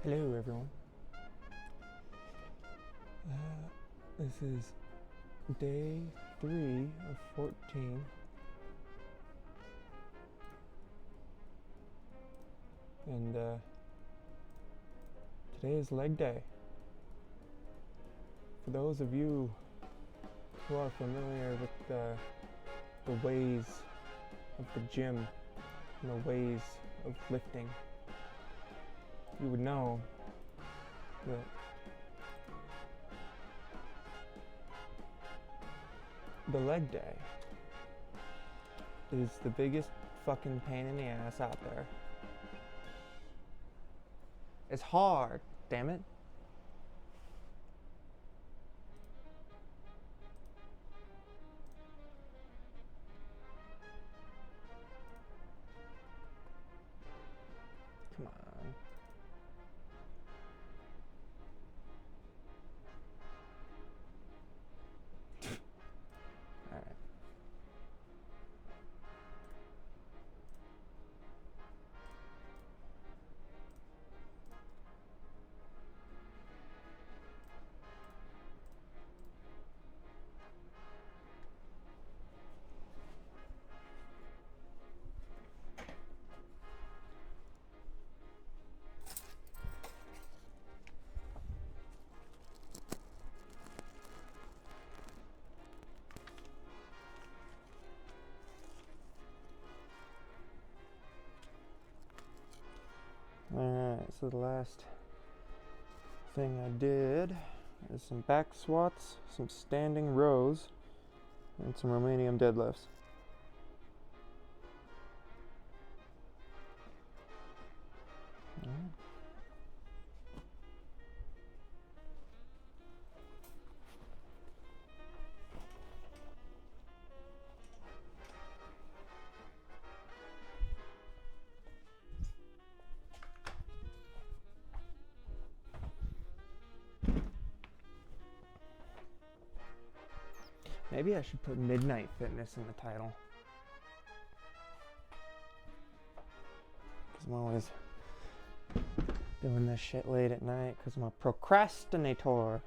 Hello everyone. This is day 3 of 14. And today is leg day. For those of you who are familiar with the ways of the gym and the ways of lifting, you would know that the leg day is the biggest fucking pain in the ass out there. It's hard, damn it. Come on. All right. Alright, so the last thing I did is some back squats, some standing rows, and some Romanian deadlifts. Alright. Maybe I should put Midnight Fitness in the title, because I'm always doing this shit late at night because I'm a procrastinator.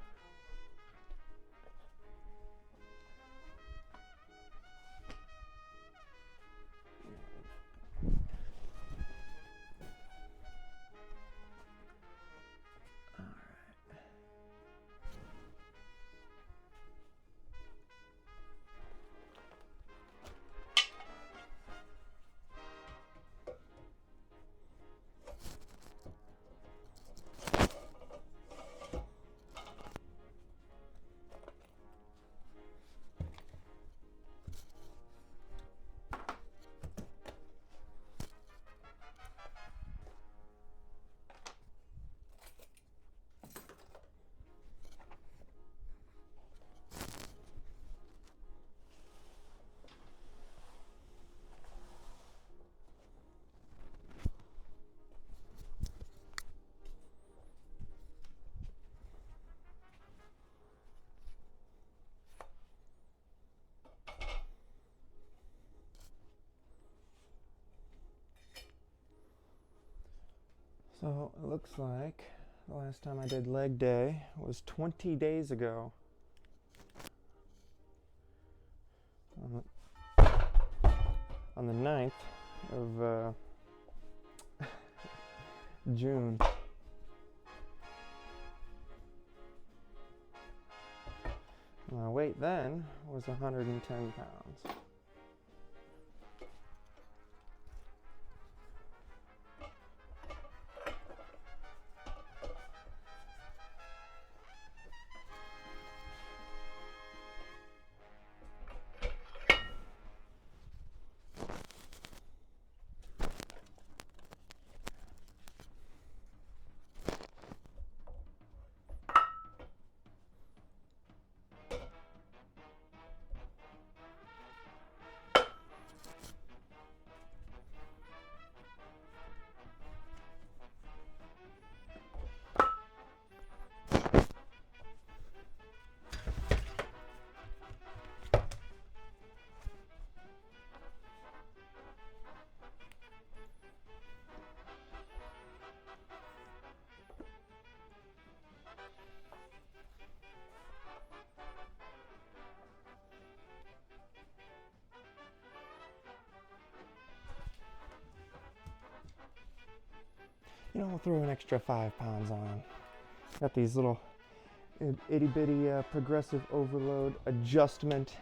So it looks like the last time I did leg day was 20 days ago. On the 9th of June. My weight then was 110 pounds. You know, we'll throw an extra 5 pounds on. Got these little itty bitty progressive overload adjustment.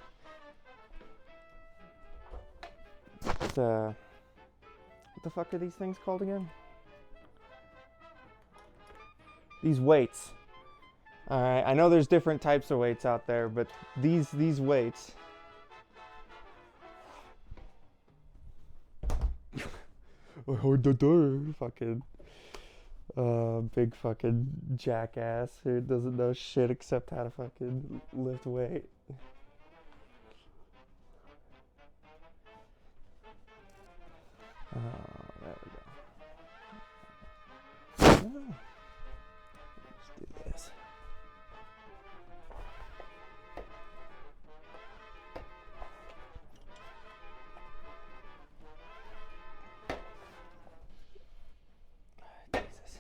What the fuck are these things called again? These weights. All right, I know there's different types of weights out there, but these weights. Fucking big fucking jackass who doesn't know shit except how to fucking lift weight. There we go. Let's do this. Jesus.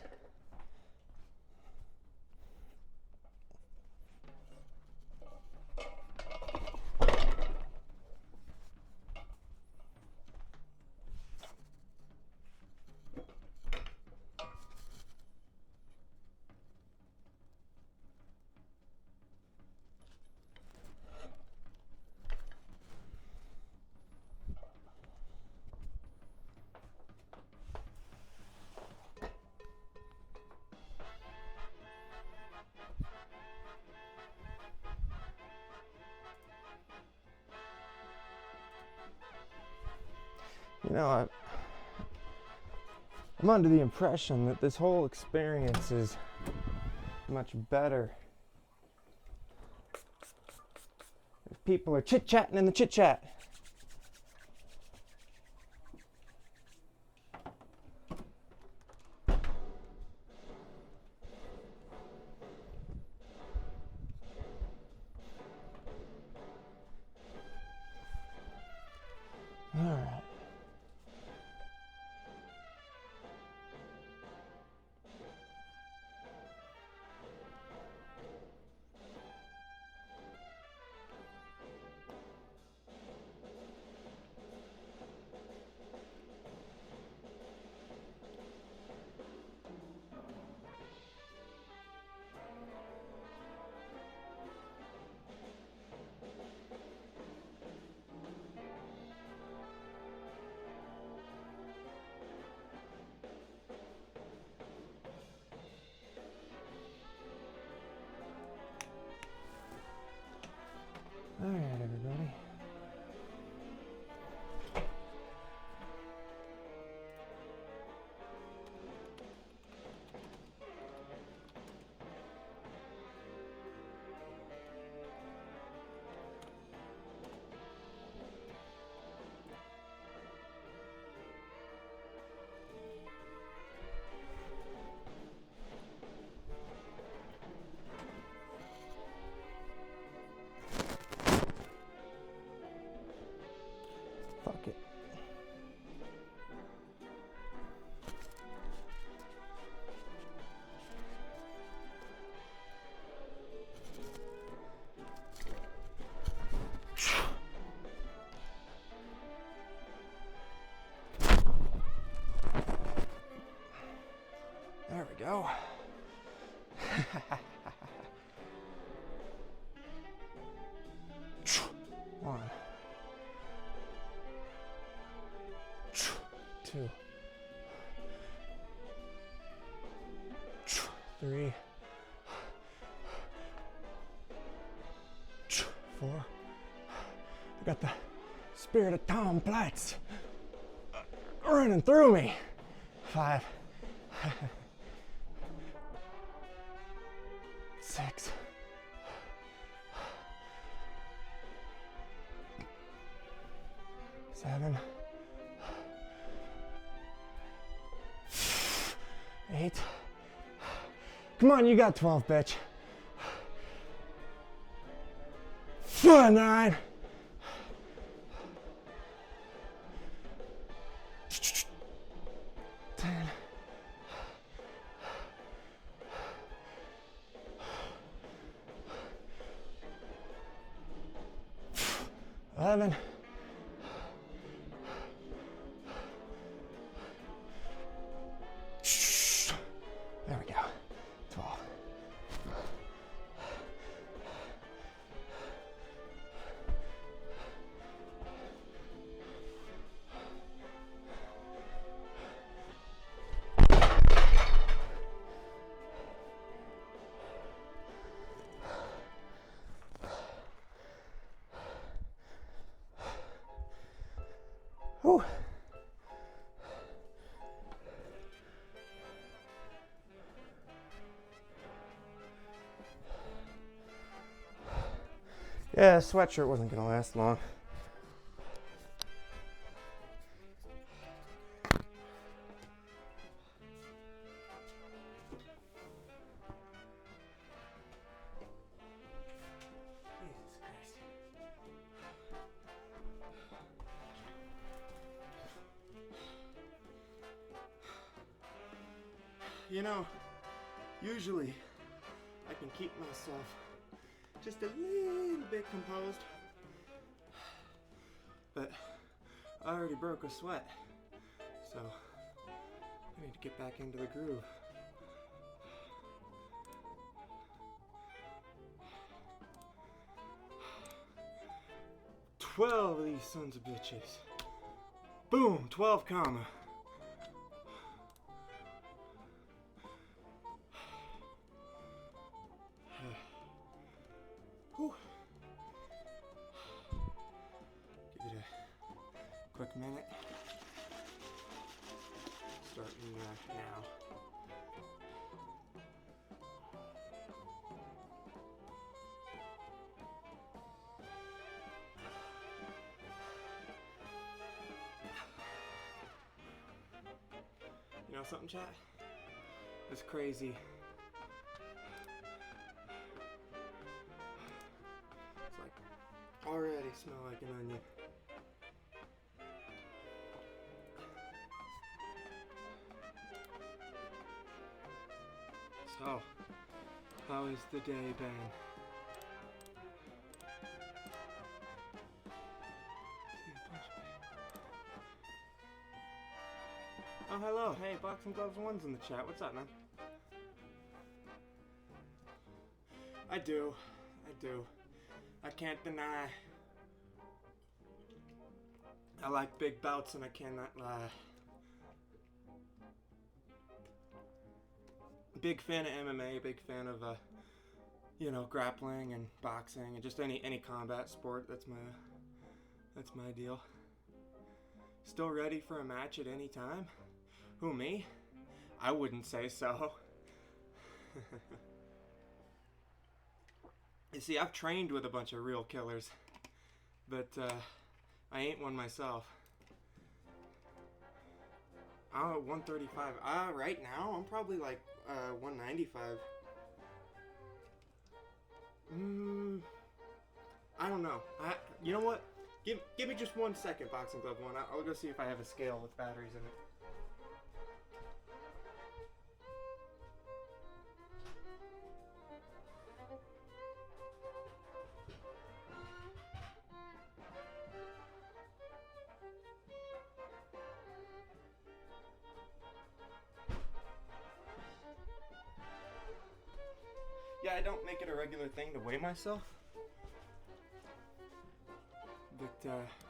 You know, I'm under the impression that this whole experience is much better if people are chit-chatting in the chit-chat. All right. All right, everybody. Fuck it. There we go. One, two, 3, 4. I got the spirit of Tom Platz running through me. 5, 6, 7, 8. Come on, you got 12, bitch. 9. 10. 11. 12. Whew. Yeah, sweatshirt wasn't gonna last long. You know, usually I can keep myself just a little bit composed, but I already broke a sweat, so I need to get back into the groove. "12 of these sons of bitches. Boom, 12 comma. Whew. Give it a quick minute. Starting now. You know something, chat? It's crazy. It's like already smell like an onion. So, how has the day been? Oh, hello. Hey, Boxing Gloves One's in the chat. What's up, man? I do. I can't deny. I like big bouts and I cannot lie. Big fan of MMA, big fan of, grappling and boxing and just any combat sport. That's my deal. Still ready for a match at any time? Who, me? I wouldn't say so. You see, I've trained with a bunch of real killers, but I ain't one myself. I'm at 135. Right now, I'm probably like 195. I don't know. You know what? Give me just 1 second, Boxing Glove One. I'll go see if I have a scale with batteries in it. Yeah, I don't make it a regular thing to weigh myself. But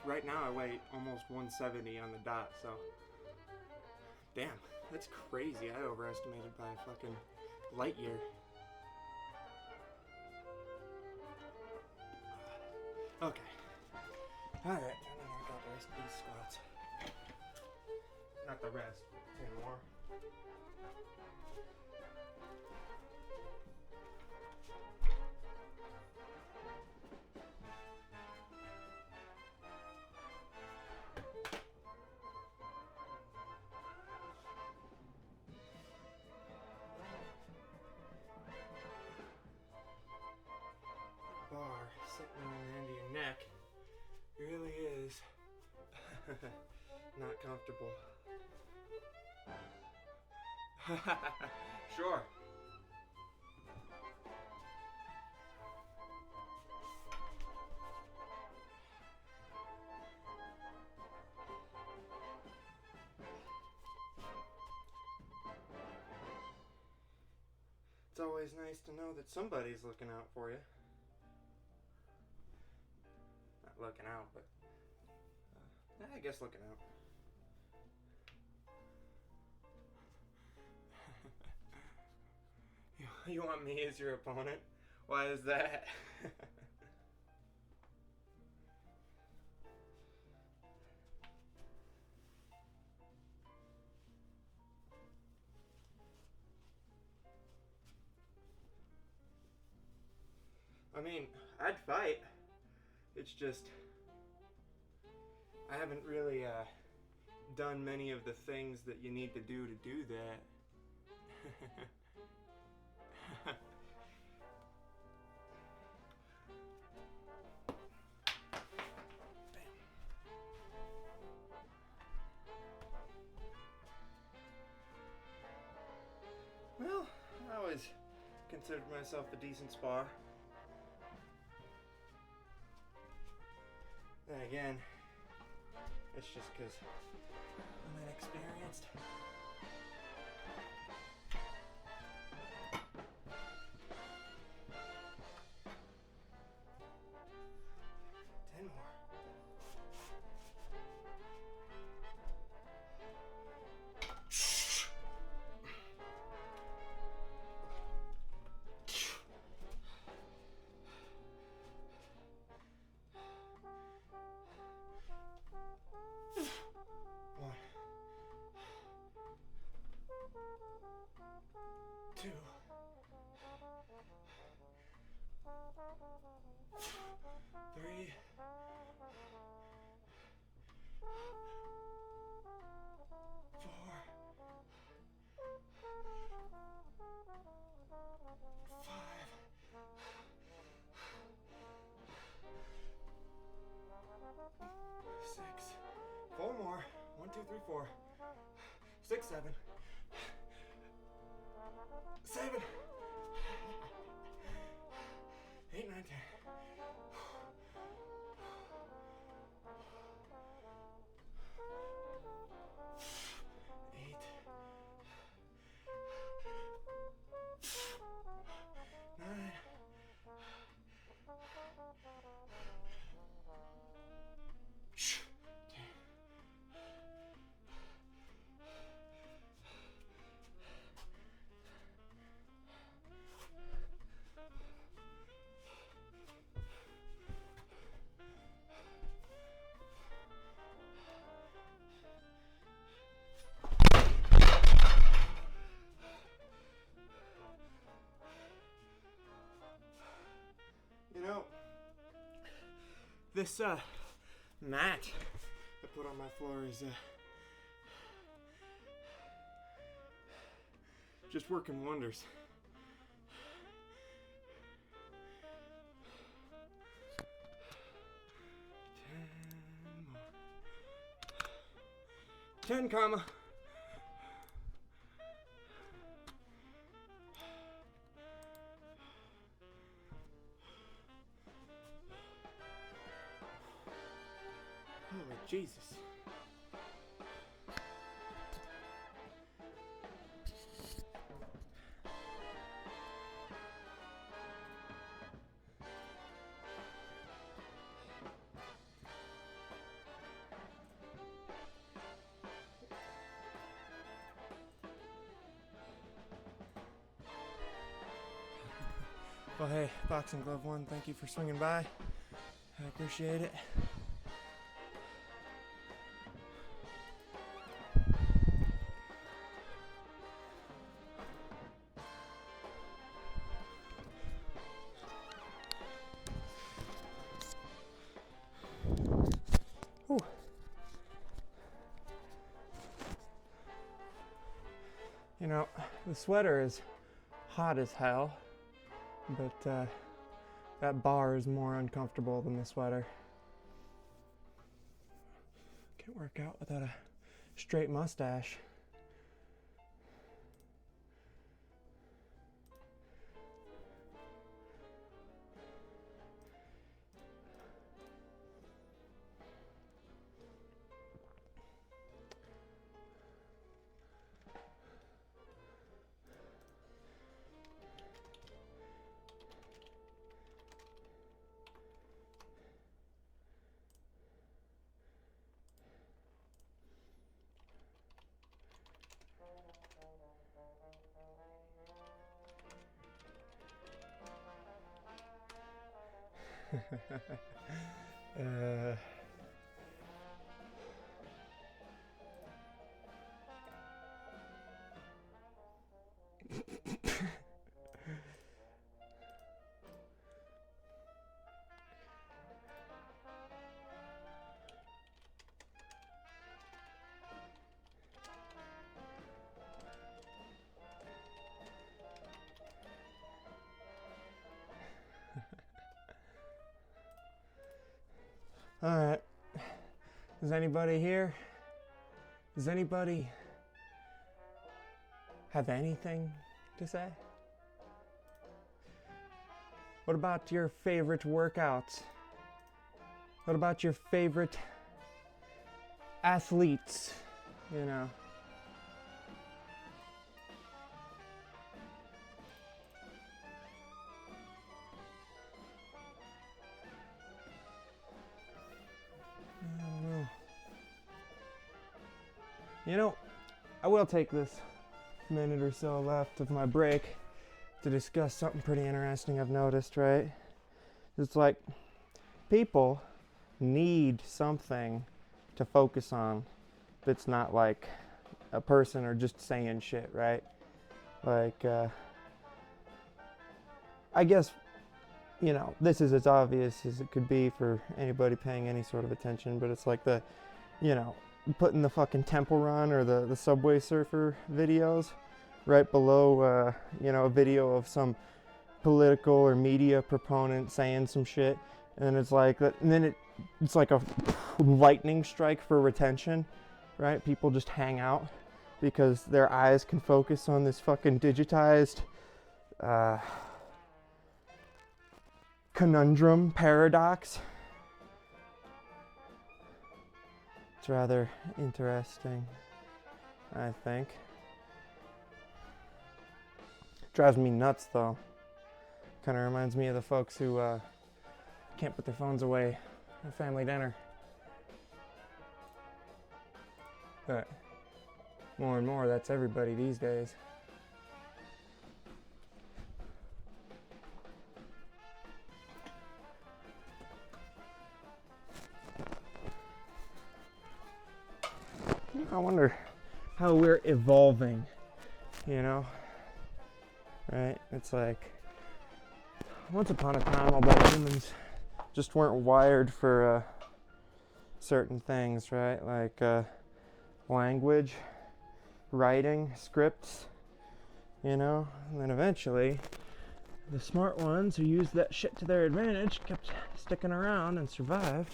right now I weigh almost 170 on the dot, so... Damn, that's crazy. I overestimated by a fucking light year. Okay. Alright, time to knock out the rest of these squats. Not the rest, 10 more. Bar sitting on the end of your neck really is not comfortable. Sure. It's always nice to know that somebody's looking out for you. Not looking out, but I guess looking out. You want me as your opponent? Why is that? I mean, I'd fight. It's just I haven't really done many of the things that you need to do that. Well, I always considered myself a decent spar. Then again, it's just because I'm inexperienced. Two. 3. 4. 5. 6. 4 more. 1, 2, 3, 4. 6, 7. 7. 8, 9, 10. 8. 9. 10. You know, this mat I put on my floor is just working wonders. More. 10, comma. Holy Jesus. Well, hey, Boxing Glove 1, thank you for swinging by. I appreciate it. Whew. You know, the sweater is hot as hell, but that bar is more uncomfortable than the sweater. Can't work out without a straight mustache. Alright. Is anybody here? Does anybody have anything to say? What about your favorite workouts? What about your favorite athletes? You know. I don't know. You know, I will take this minute or so left of my break to discuss something pretty interesting I've noticed, right? It's like people need something to focus on that's not like a person or just saying shit, right? Like, I guess, you know, this is as obvious as it could be for anybody paying any sort of attention, but it's like the, you know, putting the fucking Temple Run or the Subway Surfer videos right below, you know, a video of some political or media proponent saying some shit, and it's like that, and then it's like a lightning strike for retention, right? People just hang out because their eyes can focus on this fucking digitized conundrum paradox. It's rather interesting, I think. Drives me nuts though. Kind of reminds me of the folks who can't put their phones away at family dinner. But more and more, that's everybody these days. I wonder how we're evolving, you know? Right? It's like, once upon a time, all the humans just weren't wired for certain things, right? Like language, writing, scripts, you know? And then eventually, the smart ones who used that shit to their advantage kept sticking around and survived,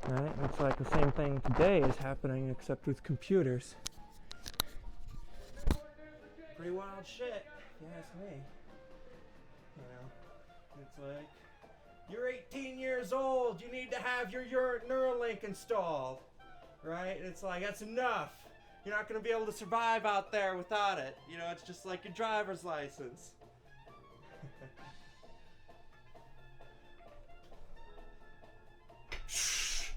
right? And it's like the same thing today is happening, except with computers. Pretty wild shit, if you ask me. You know, it's like, you're 18 years old, you need to have your Neuralink installed, right? It's like, that's enough. You're not going to be able to survive out there without it. You know, it's just like your driver's license. Shh.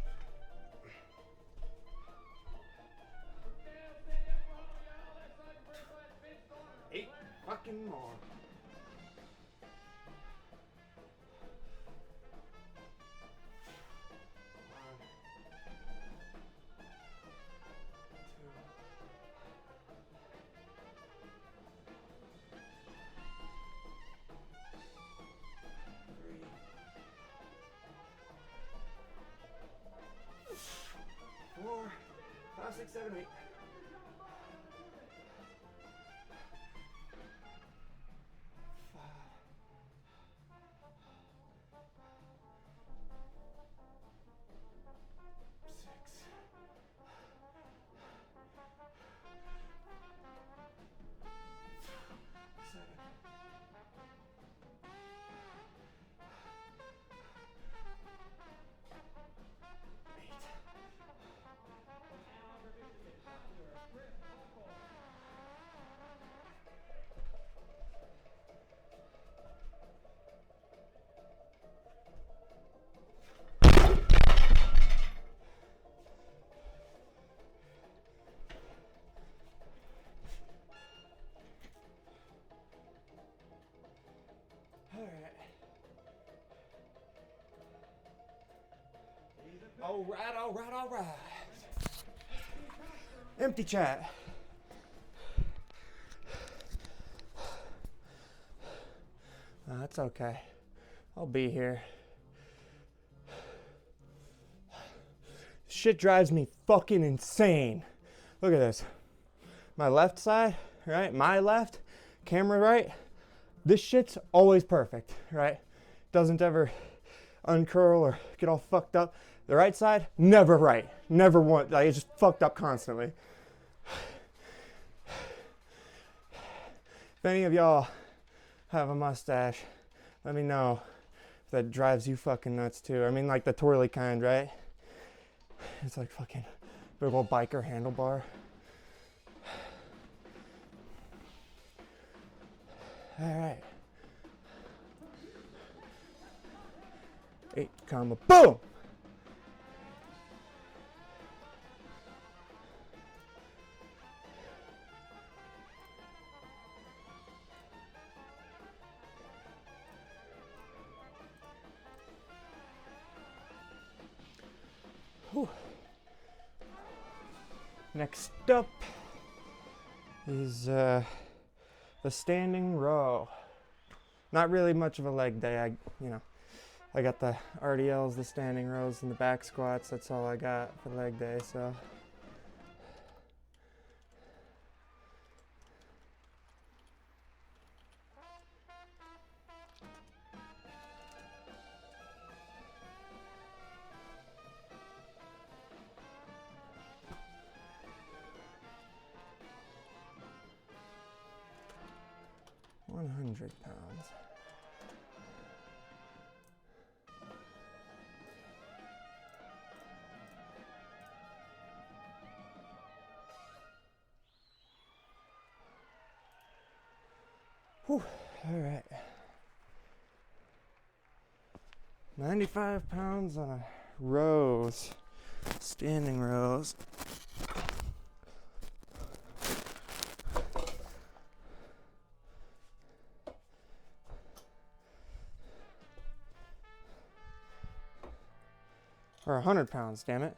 8 fucking more. Four, 5, 6, 7, 8. All right. Empty chat. That's okay. I'll be here. Shit drives me fucking insane. Look at this. My left side, right? My left, camera right. This shit's always perfect, right? Doesn't ever uncurl or get all fucked up. The right side, never right. Never one. Like, it's just fucked up constantly. If any of y'all have a mustache, let me know if that drives you fucking nuts too. I mean, like the twirly kind, right? It's like fucking big old biker handlebar. All right. 8, boom! Whew. Next up is the standing row. Not really much of a leg day. I got the RDLs, the standing rows, and the back squats. That's all I got for leg day. So. £100. Whew, all right. 95 pounds on a rows, standing rows. Or 100 pounds, damn it.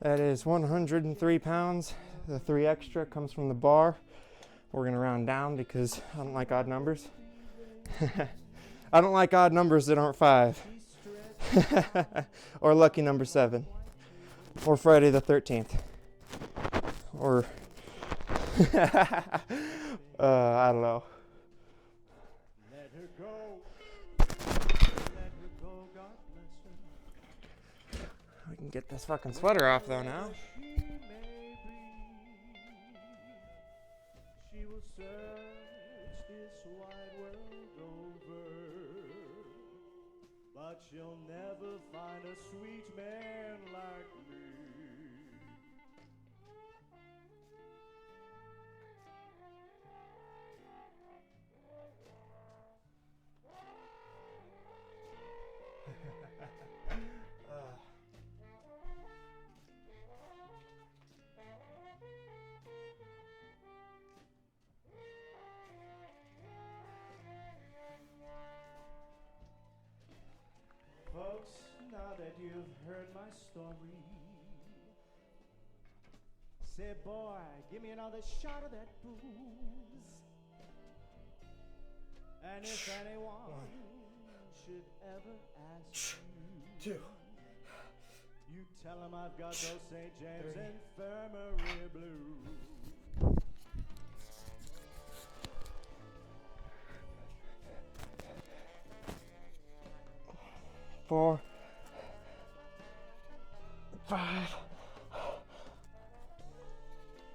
That is 103 pounds. The 3 extra comes from the bar. We're gonna round down because I don't like odd numbers. I don't like odd numbers that aren't 5. Or lucky number 7. Or Friday the 13th. Or I don't know. We can get this fucking sweater off though now. She will search this wide world over, but she'll never find a sweet man like me. Folks, now that you've heard my story, say, boy, give me another shot of that booze. And if anyone should ever ask you, you tell them I've got those St. James Infirmary blues. 4, 5,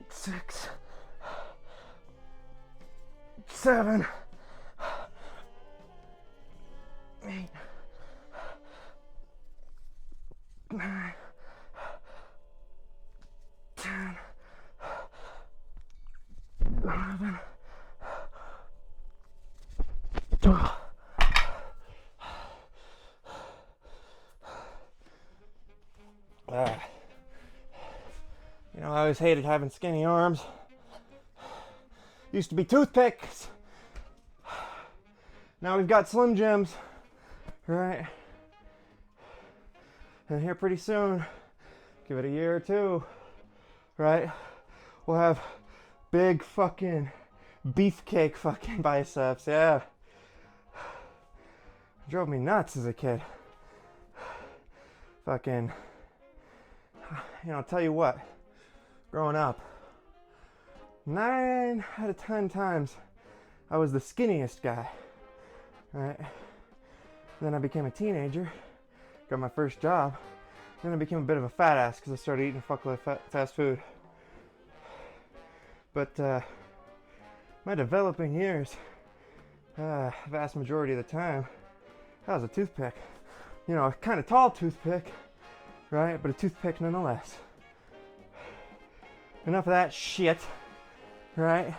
6, 7, 8, 9, 10, 11, 12. I always hated having skinny arms. Used to be toothpicks. Now we've got Slim Jims. right? And here pretty soon, give it a year or two, right? We'll have big fucking beefcake fucking biceps, yeah. Drove me nuts as a kid. Fucking, you know, I'll tell you what, growing up, 9 out of 10 times, I was the skinniest guy, right? Then I became a teenager, got my first job, then I became a bit of a fat ass because I started eating a fuckload of fast food. But my developing years, vast majority of the time, I was a toothpick. You know, a kind of tall toothpick, right? But a toothpick nonetheless. Enough of that shit, right?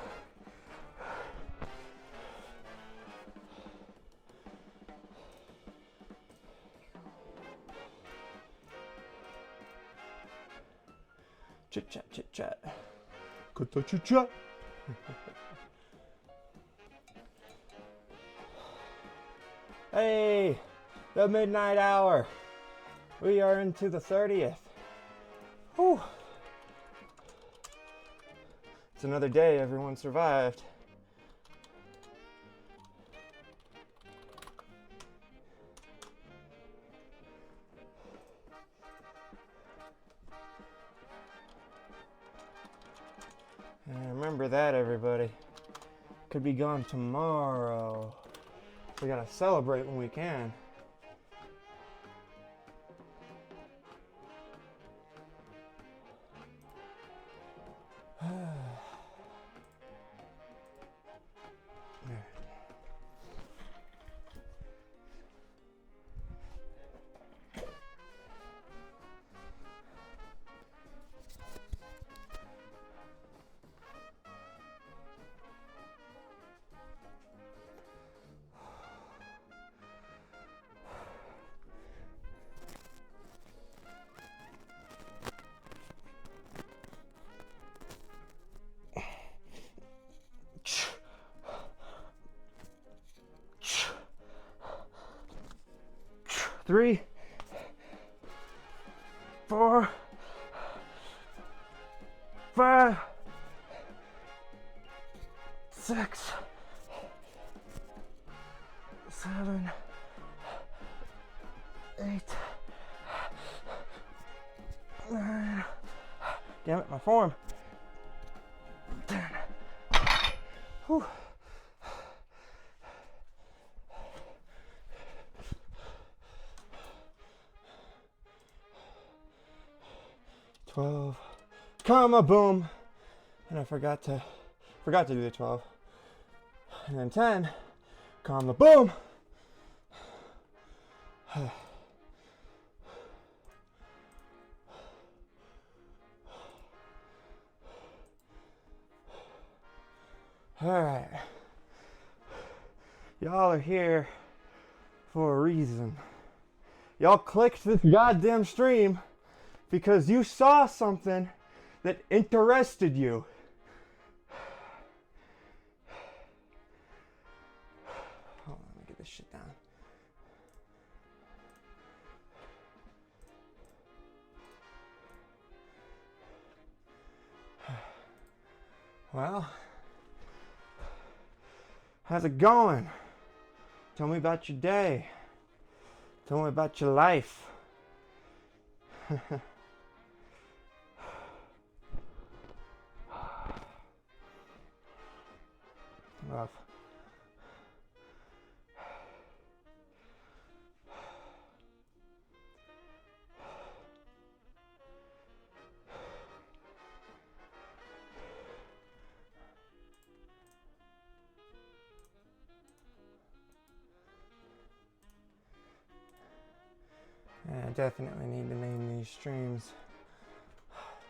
Chit chat, chit chat. Good to chit chat. Hey, the midnight hour. We are into the 30th. Whew. It's another day everyone survived. And remember that, everybody. Could be gone tomorrow. We gotta celebrate when we can. Three, 4, 5, 6, 7, 8, 9. Damn it, my form. 10. Whew. 12, comma, boom, and I forgot to do the 12, and then 10, comma, boom. All right, y'all are here for a reason. Y'all clicked this goddamn stream because you saw something that interested you. Hold on, let me get this shit down. Well, how's it going? Tell me about your day. Tell me about your life. Rough. I definitely need to name these streams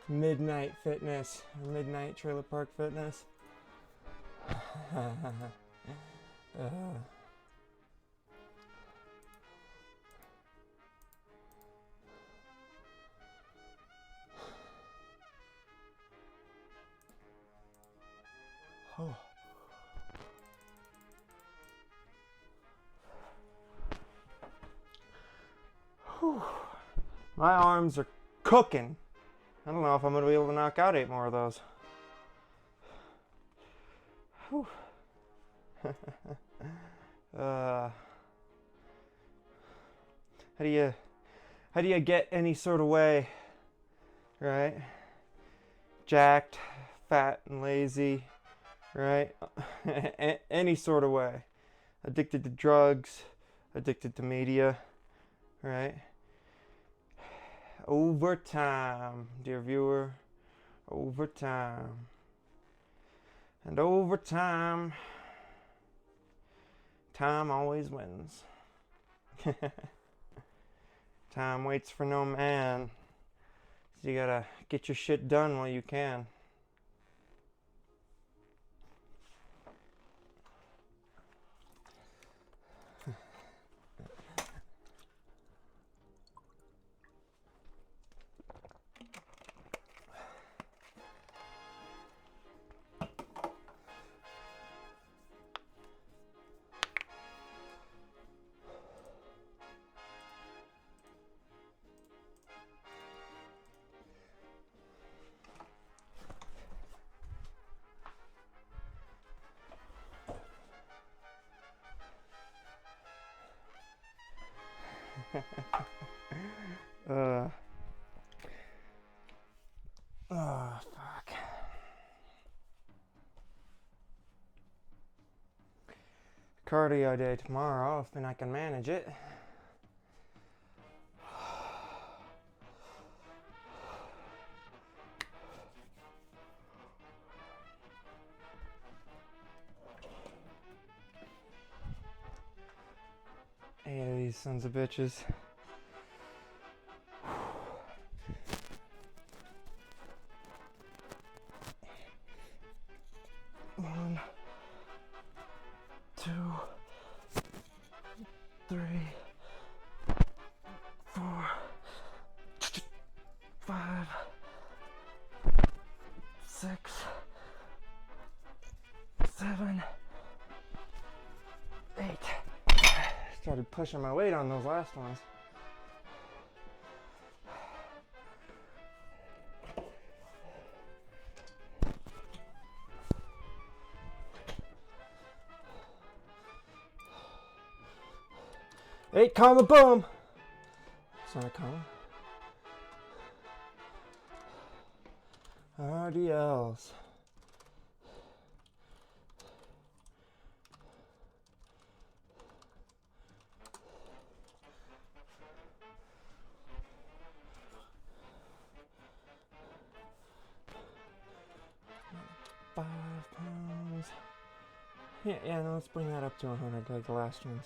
Midnight Fitness or Midnight Trailer Park Fitness. Oh. Whew. My arms are cooking. I don't know if I'm going to be able to knock out 8 more of those. Whew. How do you get any sort of way, right? Jacked, fat, and lazy, right? Any sort of way. Addicted to drugs, addicted to media, right? Over time, dear viewer, over time. And over time, time always wins. Time waits for no man. So you gotta get your shit done while you can. Oh, fuck. Cardio day tomorrow, if I can manage it. Eight of these sons of bitches. One, 2, 3, 4, 5, 6, 7, 8. Started pushing my weight on those last ones. Eight comma boom. It's not a comma. RDLs. £5. Yeah, no, let's bring that up to 100 like the last ones.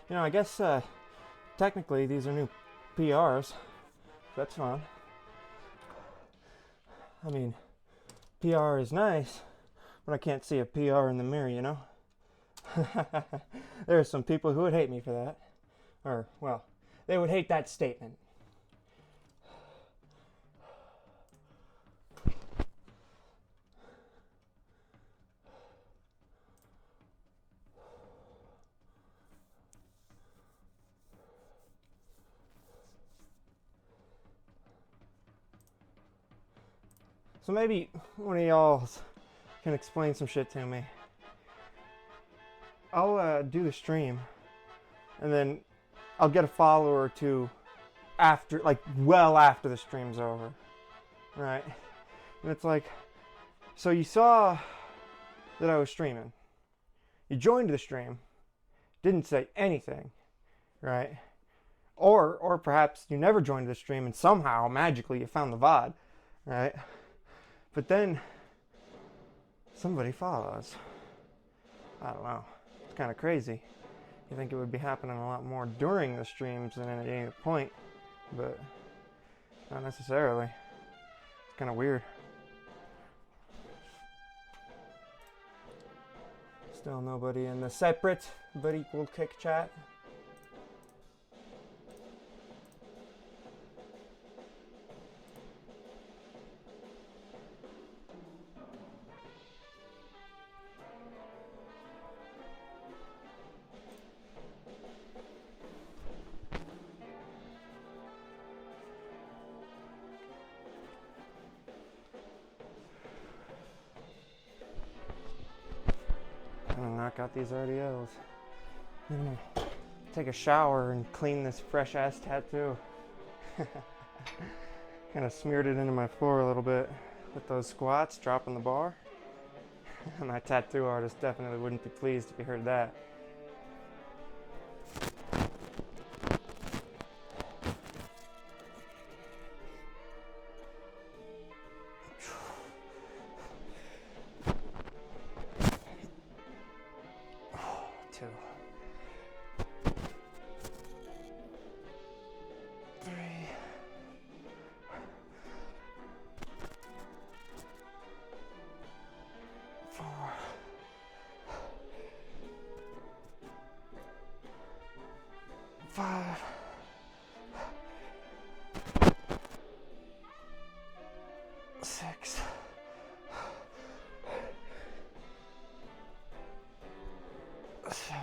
You know, I guess technically these are new PRs. That's fun. I mean, PR is nice, but I can't see a PR in the mirror, you know? There are some people who would hate me for that. Or, well, they would hate that statement. So maybe one of y'all can explain some shit to me. I'll do the stream, and then I'll get a follower or two after, like, well after the stream's over, right? And it's like, so you saw that I was streaming. You joined the stream, didn't say anything, right? Or perhaps you never joined the stream and somehow, magically, you found the VOD, right? But then somebody follows. I don't know. It's kind of crazy. You think it would be happening a lot more during the streams than at any point, but not necessarily. It's kind of weird. Still nobody in the separate but equal kick chat. knock out these RDLs. I'm gonna take a shower and clean this fresh ass tattoo. Kind of smeared it into my floor a little bit with those squats, dropping the bar. My tattoo artist definitely wouldn't be pleased if he heard that. Two. 3. 4. 5. 6. 7.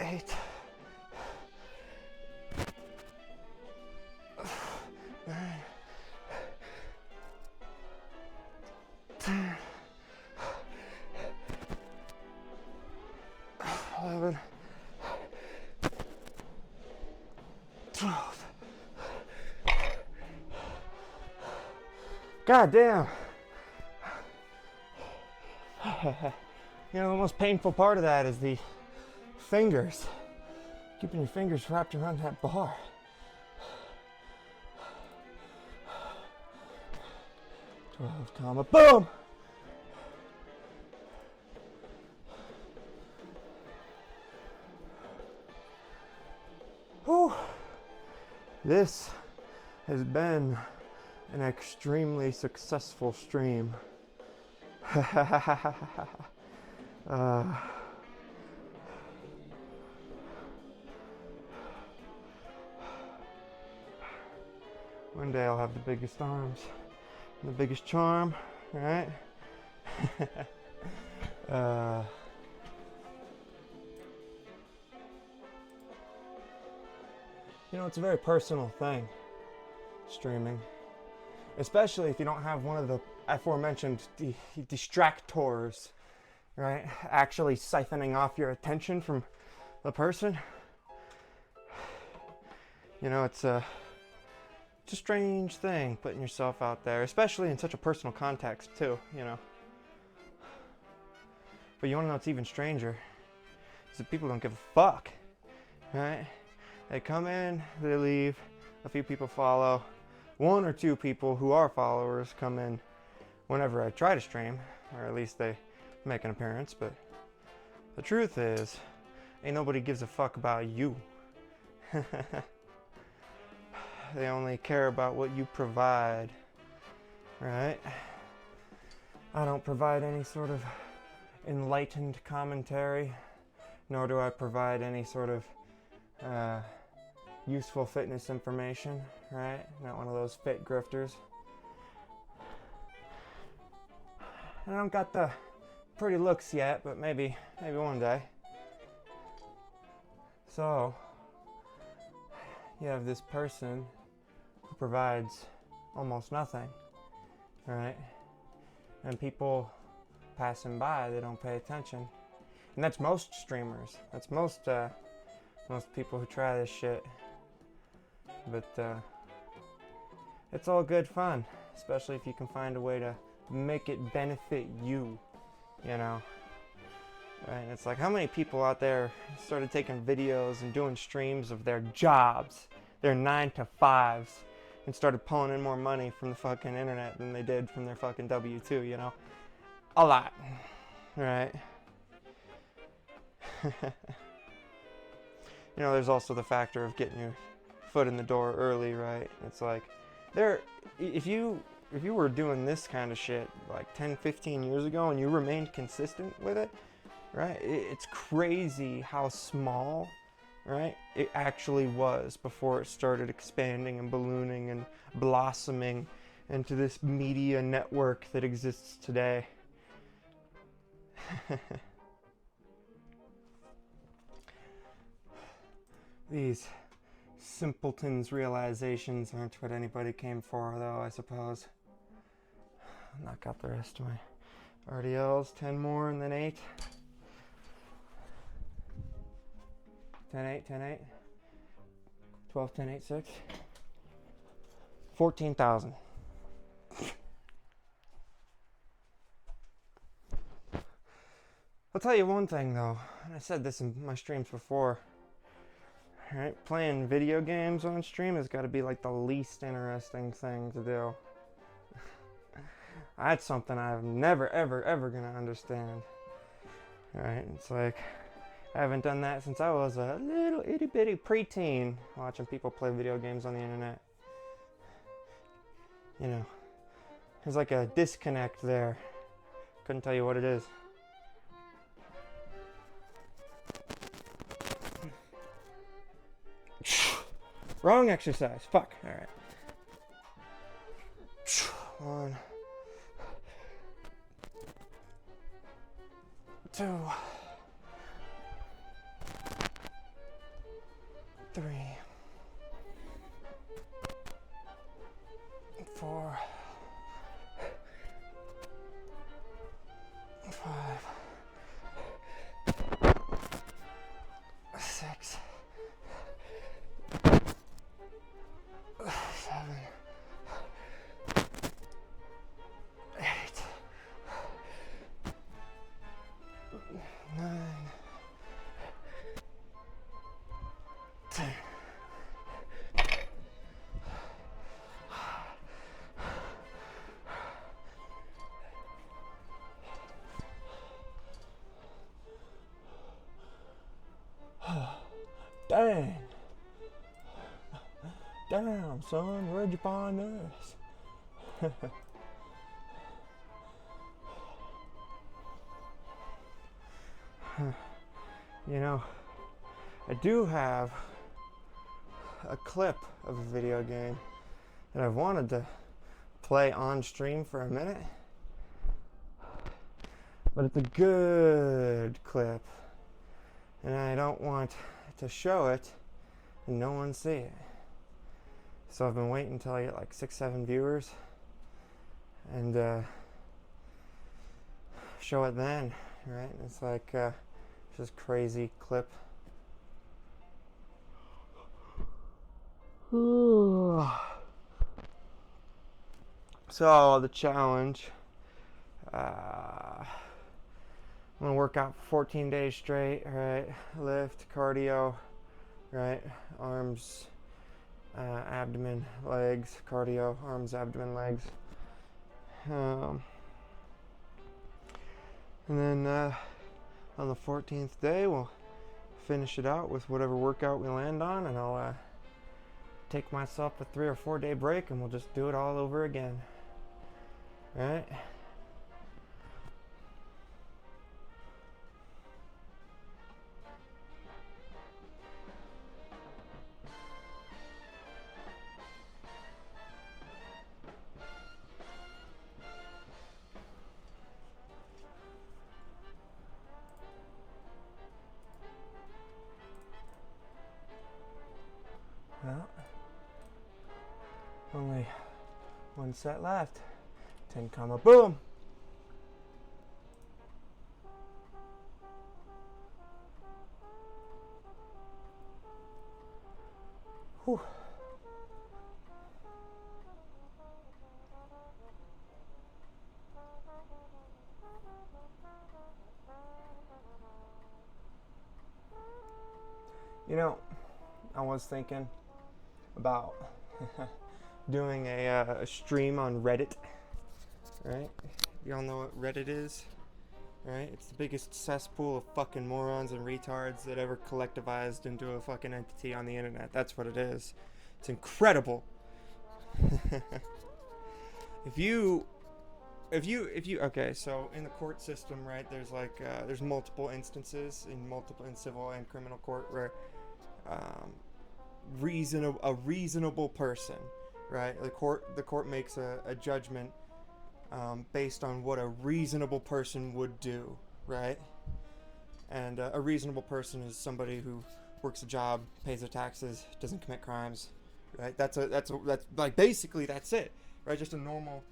8. 9. 10. 11. 12. God damn. You know, the most painful part of that is the fingers. Keeping your fingers wrapped around that bar. 12, comma, boom! Whew. This has been an extremely successful stream. One day I'll have the biggest arms and the biggest charm, right? You know, it's a very personal thing, streaming. Especially if you don't have one of the aforementioned distractors, right? Actually siphoning off your attention from the person. You know, it's a strange thing, putting yourself out there, especially in such a personal context too, you know. But you wanna know what's even stranger? Is that people don't give a fuck, right? They come in, they leave, a few people follow. 1 or 2 people who are followers come in whenever I try to stream, or at least they make an appearance, but the truth is, ain't nobody gives a fuck about you. They only care about what you provide, right? I don't provide any sort of enlightened commentary, nor do I provide any sort of useful fitness information, right? Not one of those fit grifters. I don't got the pretty looks yet, but maybe one day. So, you have this person who provides almost nothing, right? And people passing by, they don't pay attention. And that's most streamers. That's most people who try this shit. But it's all good fun, especially if you can find a way to make it benefit you, you know. And it's like, how many people out there started taking videos and doing streams of their jobs, their 9-to-5s, and started pulling in more money from the fucking internet than they did from their fucking W-2, you know? A lot, right? You know, there's also the factor of getting your foot in the door early, right? It's like, if you were doing this kind of shit like 10-15 years ago and you remained consistent with it, right? It's crazy how small, right, it actually was before it started expanding and ballooning and blossoming into this media network that exists today. These simpletons' realizations aren't what anybody came for, though, I suppose. knock out the rest of my RDLs. 10 more and then 8. 10, 8, 10, 8. 12, 10, 8, 6. 14,000. I'll tell you one thing though, and I said this in my streams before. Alright, playing video games on stream has got to be like the least interesting thing to do. That's something I'm never, ever, ever gonna understand. Alright, it's like, I haven't done that since I was a little itty bitty preteen, watching people play video games on the internet. You know, there's like a disconnect there. Couldn't tell you what it is. Wrong exercise. Fuck. Alright. 1, 2, 3, 4, 5, 6, 7, 8, 9, 10. Dang. Damn, son, where'd you find this? You know, I do have a clip of a video game that I've wanted to play on stream for a minute, but it's a good clip, and I don't want to show it and no one see it. So I've been waiting until I get like 6, 7 viewers and show it then, right? It's like just crazy clip. So the challenge, I'm gonna work out for 14 days straight, right? Lift, cardio, right? Arms, abdomen, legs, cardio, arms, abdomen, legs. And then on the 14th day, we'll finish it out with whatever workout we land on, and I'll take myself a 3 or 4 day break, and we'll just do it all over again. Right? Well, only one set left. 10 comma boom. Whew. You know, I was thinking about doing a stream on Reddit, right? Y'all know what Reddit is, right? It's the biggest cesspool of fucking morons and retards that ever collectivized into a fucking entity on the internet. That's what it is. It's incredible. Okay, so in the court system, right, there's like there's multiple instances in civil and criminal court where a reasonable person, right? The court makes a judgment based on what a reasonable person would do, right? And a reasonable person is somebody who works a job, pays their taxes, doesn't commit crimes, right? That's like basically that's it, right? Just a normal,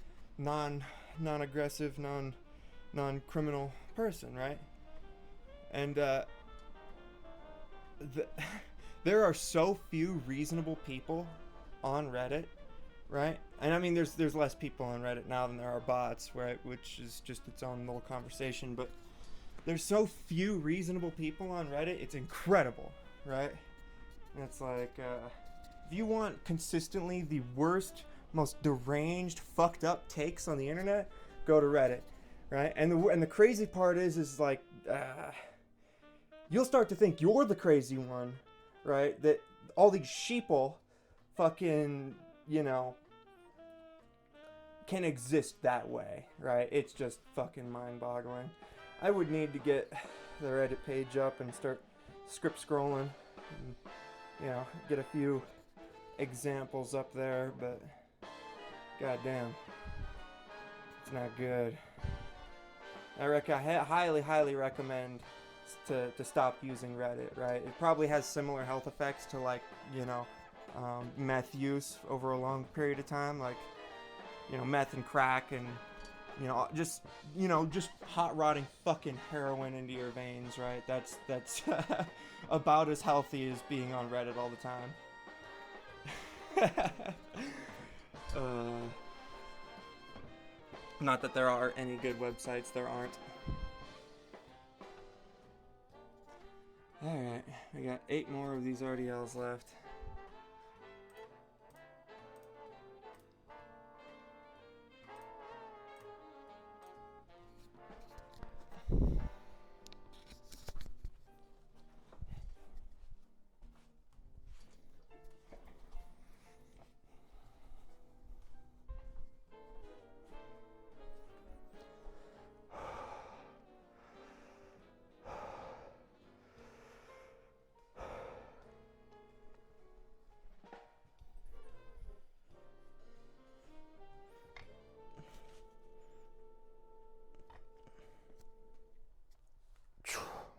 non-aggressive, non-criminal person, right? And there are so few reasonable people on Reddit, right? And I mean, there's less people on Reddit now than there are bots, right? Which is just its own little conversation. But there's so few reasonable people on Reddit. It's incredible, right? And it's like, if you want consistently the worst, most deranged, fucked up takes on the internet, go to Reddit, right? And the crazy part is like, you'll start to think you're the crazy one, right? That all these sheeple fucking, you know, can exist that way, right? It's just fucking mind-boggling. I would need to get the Reddit page up and start script scrolling and, you know, get a few examples up there, but goddamn, it's not good. I highly recommend to stop using Reddit, right? It probably has similar health effects to, like, you know, meth use over a long period of time, like, you know, meth and crack and, you know, just hot rodding fucking heroin into your veins, right? That's about as healthy as being on Reddit all the time. Not that there are any good websites, there aren't. Alright, we got 8 more of these RDLs left.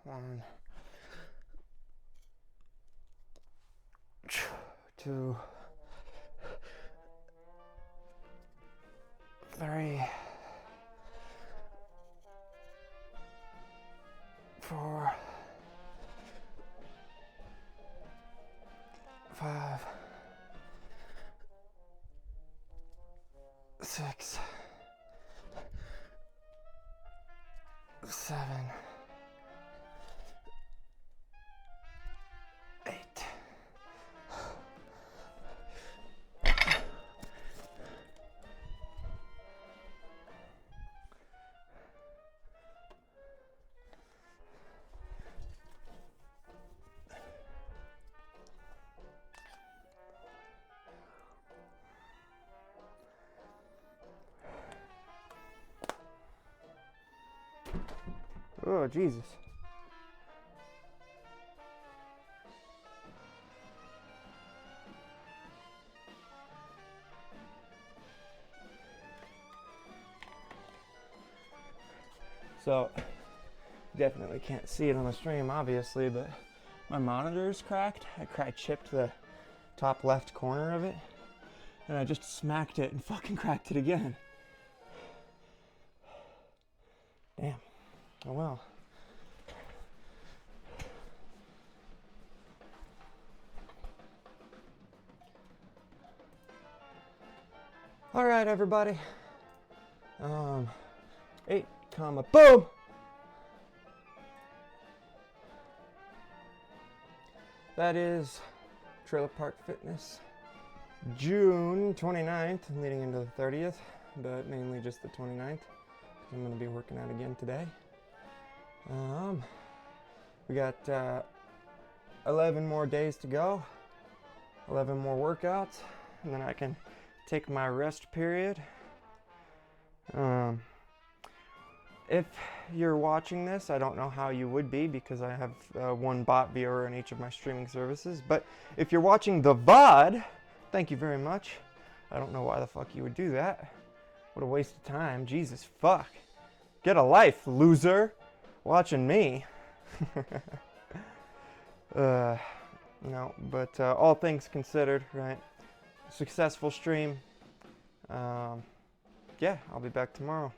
One, 2, 3, 4, 5, 6, 7, 8. Oh, Jesus. So, definitely can't see it on the stream, obviously, but my monitor is cracked. I chipped the top left corner of it, and I just smacked it and fucking cracked it again. Damn. Oh well. All right, everybody. 8, boom. That is Trailer Park Fitness, June 29th, leading into the 30th, but mainly just the 29th. I'm going to be working out again today. We got 11 more days to go, 11 more workouts, and then I can take my rest period. If you're watching this, I don't know how you would be because I have one bot viewer in each of my streaming services, but if you're watching the VOD, thank you very much. I don't know why the fuck you would do that. What a waste of time. Jesus fuck. Get a life, loser. Watching me. No, but all things considered, right? Successful stream. yeah, I'll be back tomorrow.